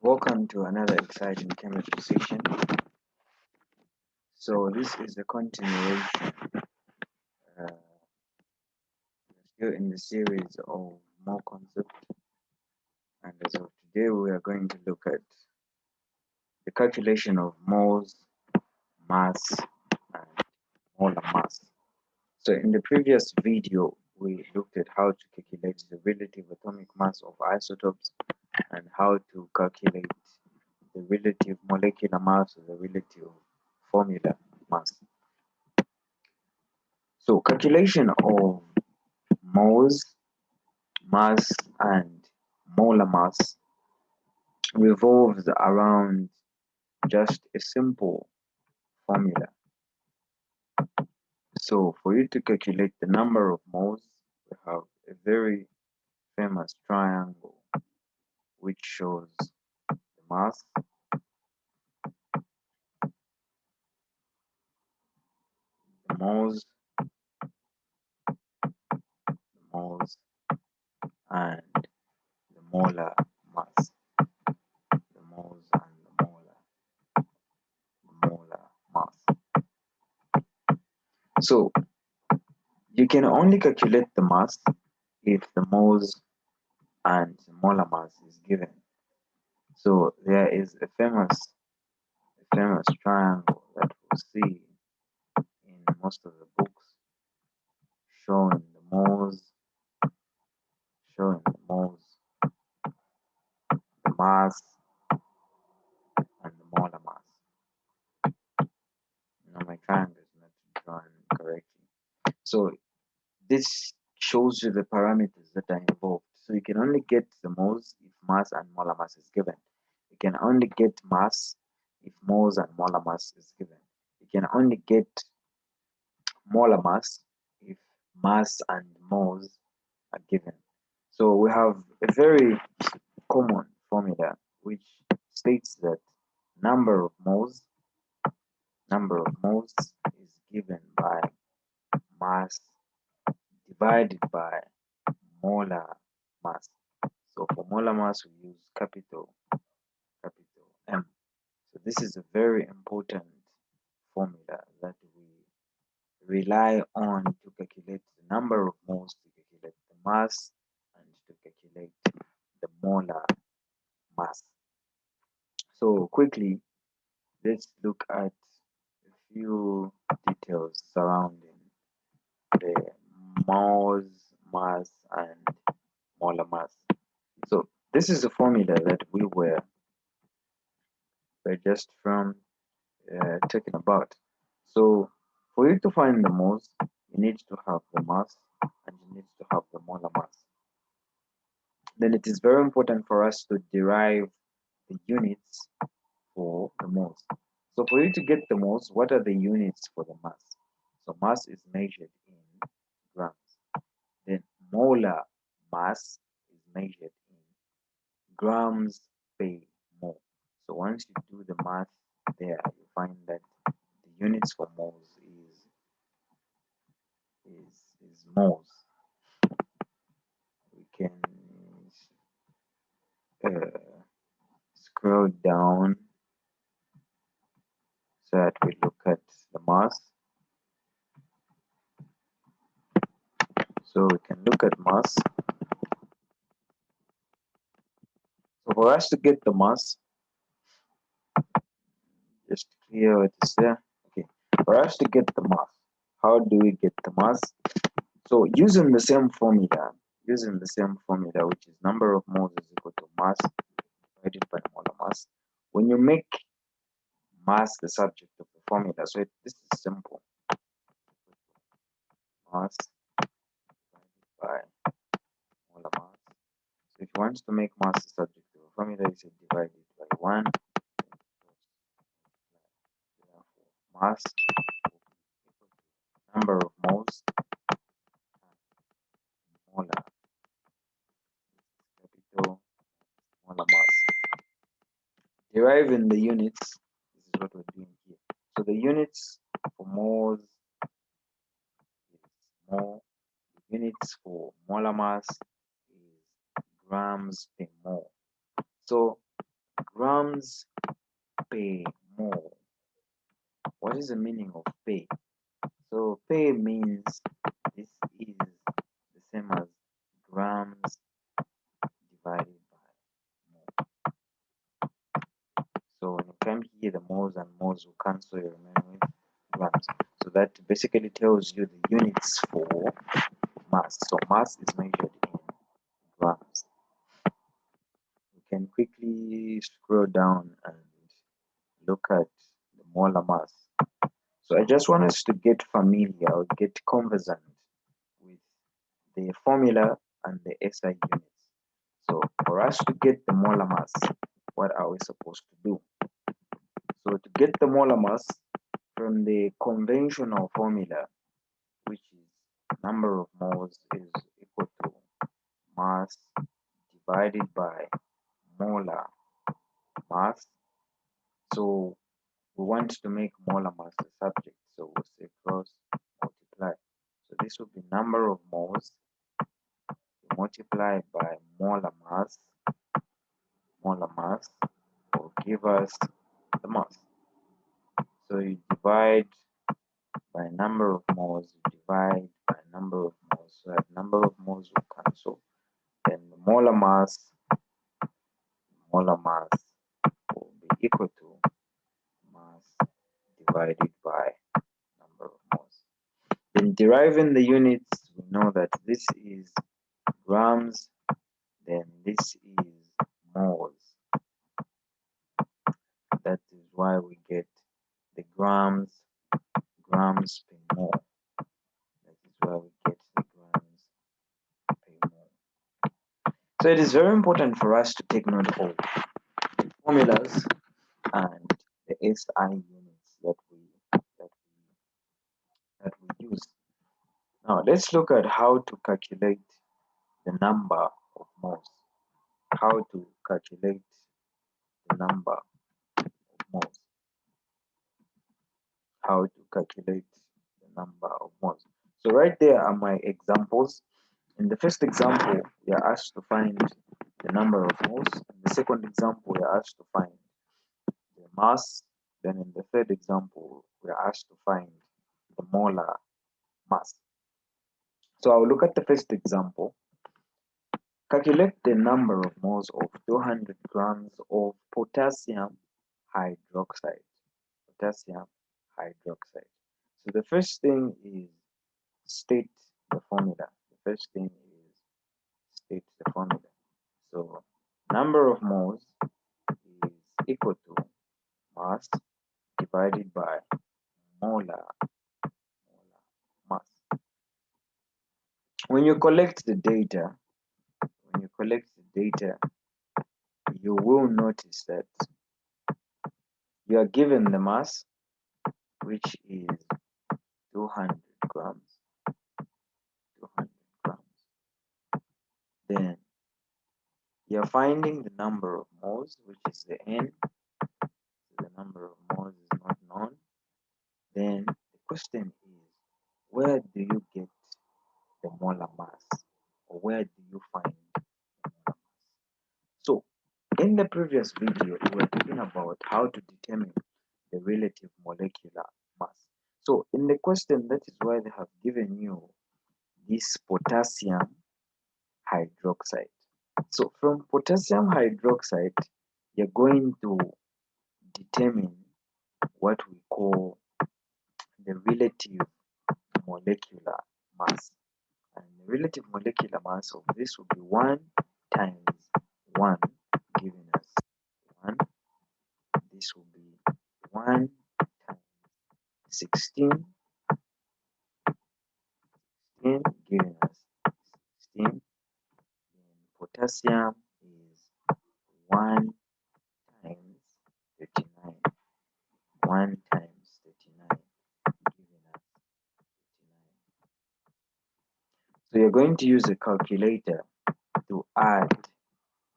Welcome to another exciting chemistry session. So this is a continuation. We're still in the series of more concepts, and as of today, we are going to look at the calculation of moles, mass, and molar mass. So in the previous video, we looked at how to calculate the relative atomic mass of isotopes and how to calculate the relative molecular mass or the relative formula mass. So calculation of moles, mass, and molar mass revolves around just a simple formula. So for you to calculate the number of moles, we have a very famous triangle which shows the mass, the moles, and the molar mass. The moles and the molar mass. So you can only calculate the mass if the moles and molar mass is given. So there is a famous triangle that we'll see in most of the books showing the moles, the mass, and the molar mass. Now my triangle is not drawn correctly. So this shows you the parameters that are involved. So you can only get the moles if mass and molar mass is given. You can only get mass if moles and molar mass is given. You can only get molar mass if mass and moles are given. So we have a very common formula which states that number of moles is given by mass divided by molar mass. So for molar mass we use capital M. So this is a very important formula that we rely on to calculate the number of moles, to calculate the mass, and to calculate the molar mass. So quickly, let's look at a few details surrounding the moles, mass, and molar mass. So this is a formula that we were just from talking about. So for you to find the moles, you need to have the mass and you need to have the molar mass. Then it is very important for us to derive the units for the moles. So for you to get the moles, what are the units for the mass? So mass is measured in grams. Then molar mass is measured in grams per mole. So once you do the math there, you find that the units for moles is moles. We can scroll down so that we look at the mass. So we can look at mass. So for us to get the mass, just clear what is there. Okay, for us to get the mass, how do we get the mass? So using the same formula, which is number of moles is equal to mass divided by molar mass. When you make mass the subject of the formula, so this is simple. Mass divided by molar mass. So if you want to make mass the subject of the formula, you say divided by 1. Therefore, mass number of moles molar capital molar mass. Deriving the units, this is what we're doing here. So the units for moles is mole. The units for molar mass is grams per mole. So grams per mole. What is the meaning of per? So per means this is the same as grams divided by mole. So when you come here, the moles and moles will cancel, you remain with grams. So that basically tells you the units for mass. So mass is measured in grams. We can quickly scroll down and look at the molar mass. So I just want us to get familiar or get conversant with the formula and the SI units. So for us to get the molar mass, what are we supposed to do? So to get the molar mass from the conventional formula, which is number of moles is equal to mass divided by molar mass. So we want to make molar mass the subject, so we'll say cross multiply. So this will be number of moles multiplied by molar mass will give us the mass. So you divide by number of moles, you divide by number of moles, so that number of moles will cancel. Then the molar mass will be equal to mass divided by number of moles. In deriving the units, we know that this is grams, then this is moles. That is why we get the grams per mole. That is why we get the grams per mole. So it is very important for us to take note of the formulas and the SI units that we use. Now let's look at how to calculate the number of moles. How to calculate the number of moles. How to calculate the number of moles. So right there are my examples. In the first example, we are asked to find the number of moles. In the second example, we are asked to find the mass. Then in the third example, we are asked to find the molar mass. So I'll look at the first example. Calculate the number of moles of 200 grams of potassium hydroxide. Potassium hydroxide. So the first thing is state the formula. The first thing is state the formula. So number of moles is equal to mass divided by molar mass. When you collect the data, you will notice that you are given the mass, which is 200 grams. 200 grams. Then you're finding the number of moles, which is the N. The number of moles is not known. Then the question is, where do you get the molar mass? Or where do you find the molar mass? So in the previous video, we were talking about how to determine the relative molecular mass. So in the question, that is why they have given you this potassium hydroxide. So from potassium hydroxide, you're going to determine what we call the relative molecular mass. And the relative molecular mass of this will be 1 times 1, giving us 1. This will be 1 times 16, giving us 16. And potassium is 1 times 39. 1 times 39, giving us 39. So you're going to use a calculator to add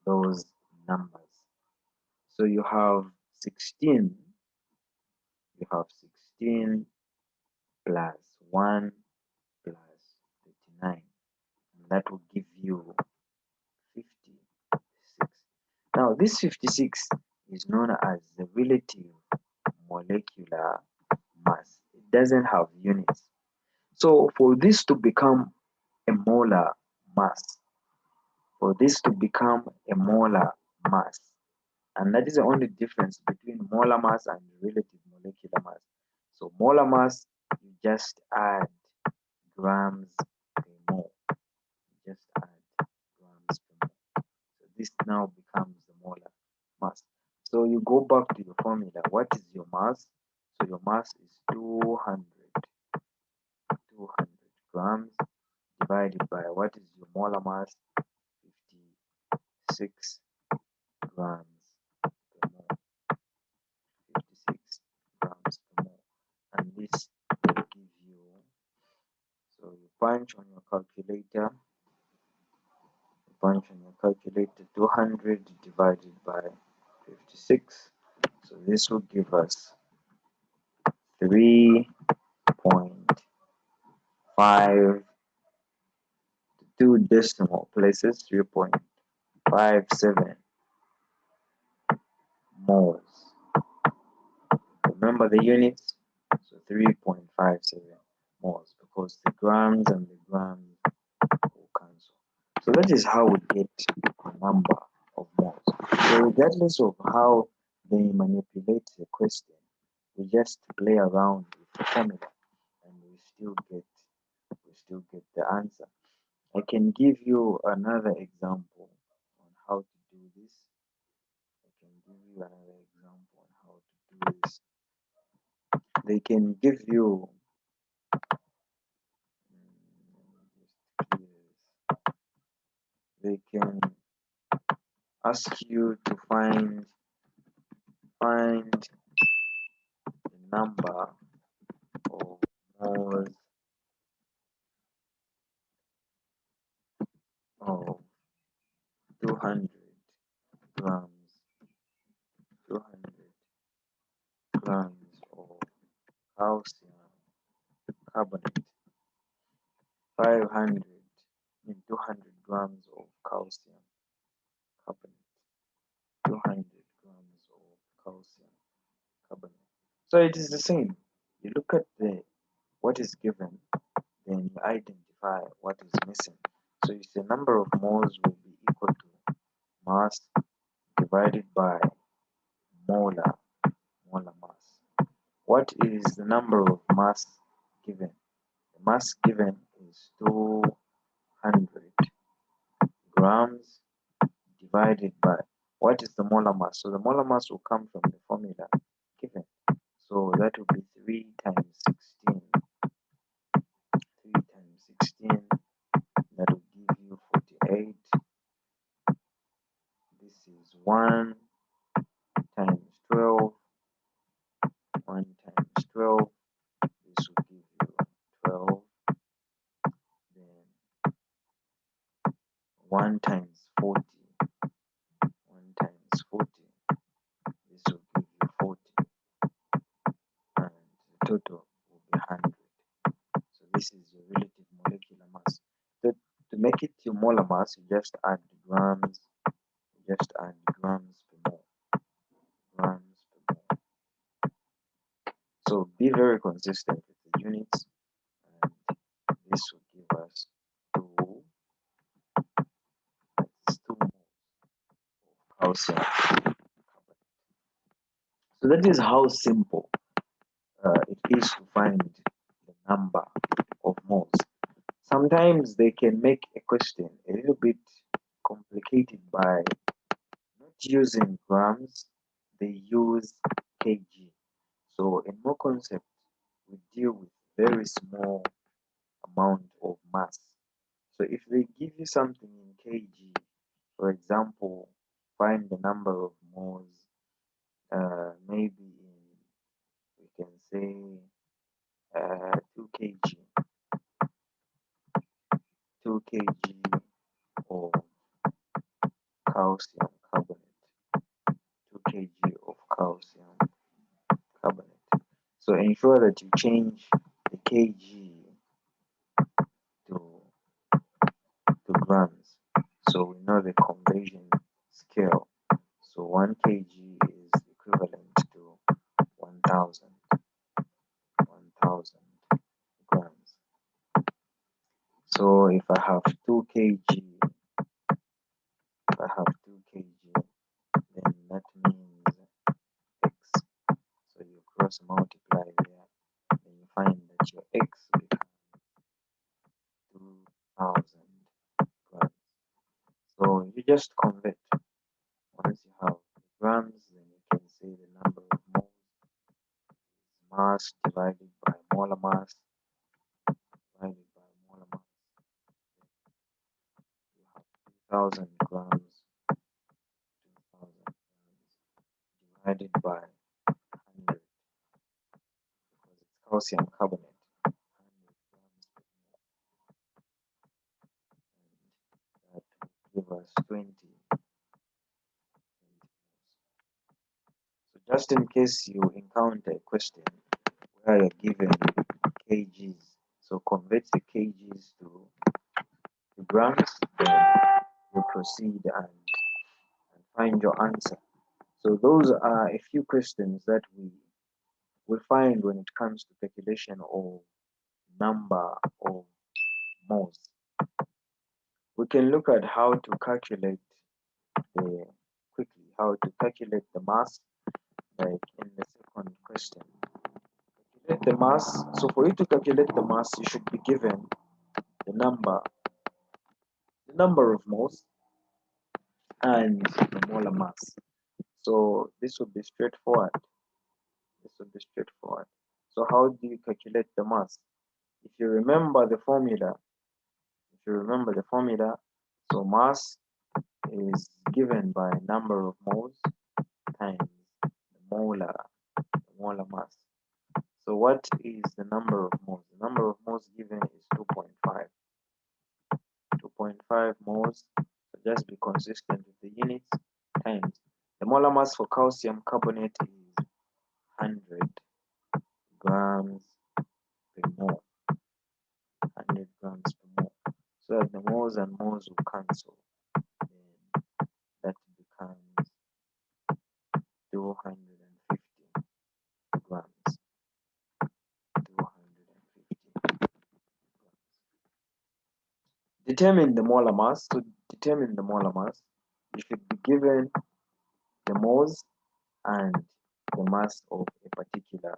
those numbers. So you have 16 plus 1 plus 39, and that will give you 56. Now this 56 is known as the relative molecular mass. It doesn't have units. So for this to become a molar mass, for this to become a molar mass, and that is the only difference between molar mass and relative molecular mass. So molar mass, you just add grams per mole. Just add grams per mole. So this now becomes the molar mass. So you go back to your formula. What is your mass? So your mass is 200 grams divided by what is your molar mass? 56 grams per mole. 56 grams per mole. And this will give you, so you punch on your calculator, 200 divided by 56. So this will give us 3.5, two decimal places, 3.57 moles. Remember the units? So 3.57 moles, because the grams and the grams will cancel. So that is how we get the number of moles. So regardless of how they manipulate the question, we just play around with the formula and we still get the answer. I can give you another example on how to do this. They can give you they can ask you to find the number of moles of 200 grams 200 grams of calcium carbonate, 500 in 200 grams of calcium carbonate, 200 grams of calcium carbonate. So it is the same. You look at the what is given, then you identify what is missing. So you say number of moles will be equal to mass divided by molar mass. What is the number of mass given? The mass given is 200 grams divided by what is the molar mass? So the molar mass will come from the formula given. So that will be 3 times 16. 3 times 16, that will give you 48. This is 1 times 12. 1 times 12. This will give you 12. Then 1 times 40. 1 times 40. This will give you 40. And the total will be 100. So this is your relative molecular mass. To make it your molar mass, you just add grams. Grams per mole. Grams per mole. So be very consistent with the units, and this will give us 2 moles of calcium. So that is how simple it is to find the number of moles. Sometimes they can make a question a little bit complicated by not using grams, they use kg. So in more concept, we deal with very small amount of mass. So if they give you something in kg, for example, find the number of moles, maybe we can say 2 kg, 2 kg of calcium carbonate, 2 kg of calcium carbonate. So ensure that you change the kg to grams, so we know the conversion scale. So 1 kg is So if I have 2 kg, then that means x. So you cross multiply there, then you find that your x becomes 2000 grams. So you just convert. Once you have grams, then you can say the number of moles is mass divided by molar mass divided by molar mass. You have 2000 grams, 2000 grams divided by 100 because it's calcium carbonate. 100 grams per mole, and that will give us 20 moles. So just in case you encounter a question where you're given kgs, so convert the kgs to grams, then you proceed and find your answer. So those are a few questions that we find when it comes to calculation of number of moles. We can look at how to calculate how to calculate the mass, like in the second question. Calculate the mass. So for you to calculate the mass, you should be given the number of moles and the molar mass. So this will be straightforward. So how do you calculate the mass? If you remember the formula, so mass is given by number of moles times the molar mass. So what is the number of moles? The number of moles given is 2.5. 2.5 moles. So just be consistent with the units times the molar mass for calcium carbonate is 100 grams per mole. 100 grams per mole. So that the moles and moles will cancel. Then that becomes 250 grams. 250 grams. Determine the molar mass. To determine the molar mass, you should be given the moles and the mass of a particular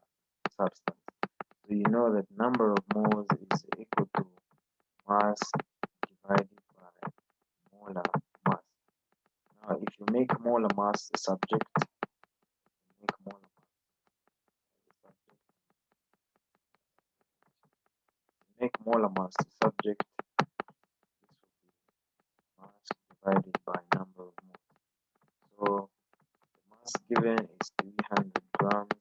substance. So you know that number of moles is equal to mass divided by molar mass. Now, if you make molar mass the subject, make molar mass the subject. Make molar mass the subject. This will be mass divided by number of moles. So the mass given is 300 grams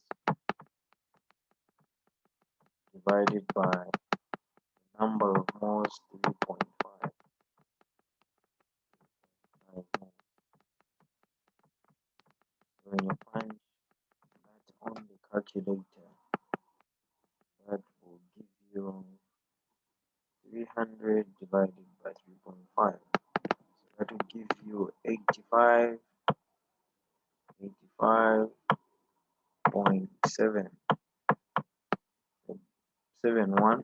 divided by the number of moles 3.5. So when you punch that on the calculator, that will give you 300 divided by 3.5. So that will give you 85.7 71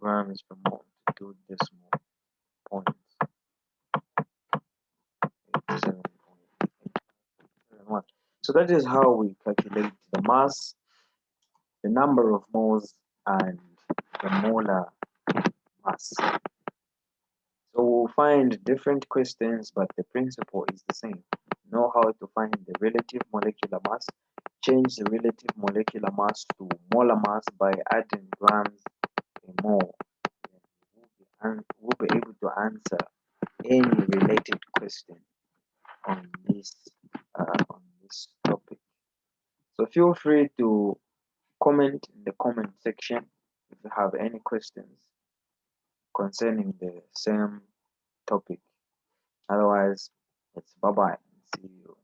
grams per mole to 2 decimal points. 87.871. So that is how we calculate the mass, the number of moles, and the molar mass. So we'll find different questions, but the principle is the same. Know how to find the relative molecular mass. Change the relative molecular mass to molar mass by adding grams per mole. We'll be able to answer any related question on this topic. So feel free to comment in the comment section if you have any questions concerning the same topic. Otherwise, it's bye bye. See you.